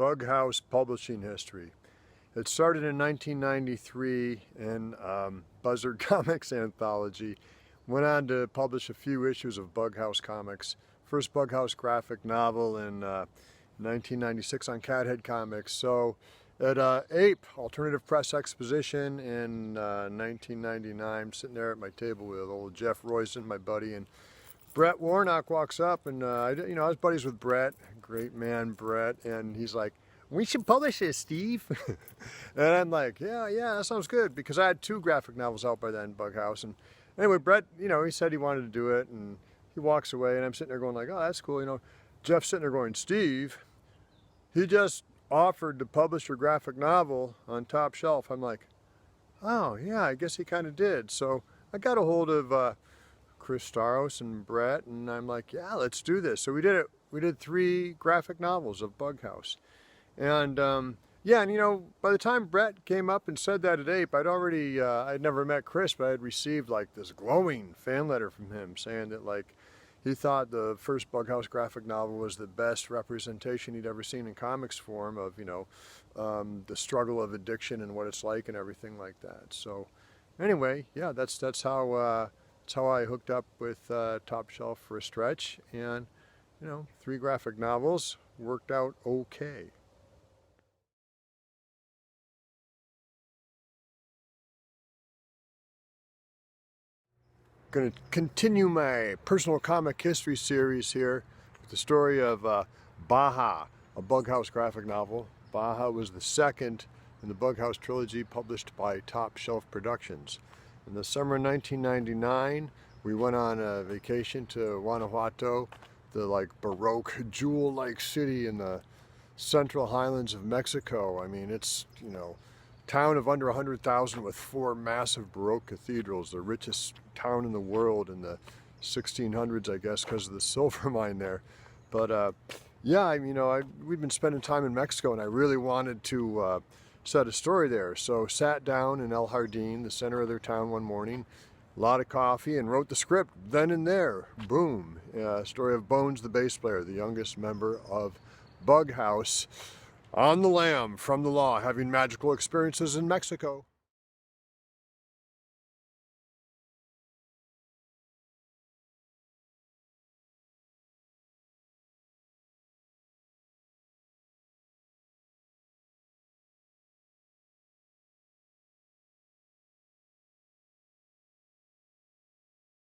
BugHouse publishing history. It started in 1993 in Buzzard Comics anthology. Went on to publish a few issues of BugHouse comics. First BugHouse graphic novel in 1996 on Cathead Comics. So at APE, Alternative Press Exposition in 1999, I'm sitting there at my table with old Jeff Royston, my buddy, and Brett Warnock walks up, and I was buddies with Brett, great man Brett, and he's like, "We should publish this, Steve." And I'm like, yeah, that sounds good, because I had 2 graphic novels out by then, BugHouse. And anyway, Brett, he said he wanted to do it, and he walks away, and I'm sitting there going like, oh, that's cool, Jeff's sitting there going, Steve, he just offered to publish your graphic novel on Top Shelf. I'm like, oh yeah, I guess he kind of did. So I got a hold of Chris Staros and Brett, and I'm like, yeah, let's do this. So we did it. We did 3 graphic novels of BugHouse. And by the time Brett came up and said that at APE, I'd never met Chris, but I had received like this glowing fan letter from him saying that like he thought the first BugHouse graphic novel was the best representation he'd ever seen in comics form of, the struggle of addiction and what it's like and everything like that. So anyway, yeah, that's how I hooked up with Top Shelf for a stretch, and 3 graphic novels worked out okay. Going to continue my personal comic history series here with the story of Baja, a BugHouse graphic novel. Baja was the second in the BugHouse trilogy published by Top Shelf Productions. In the summer of 1999, we went on a vacation to Guanajuato, the like Baroque jewel-like city in the central highlands of Mexico. I mean, it's, town of under 100,000 with 4 massive Baroque cathedrals, the richest town in the world in the 1600s, I guess, because of the silver mine there. But yeah, we've been spending time in Mexico, and I really wanted to set a story there. So sat down in El Jardín, the center of their town, one morning, a lot of coffee, and wrote the script then and there. Boom. Story of Bones, the bass player, the youngest member of BugHouse, on the lam from the law, having magical experiences in Mexico.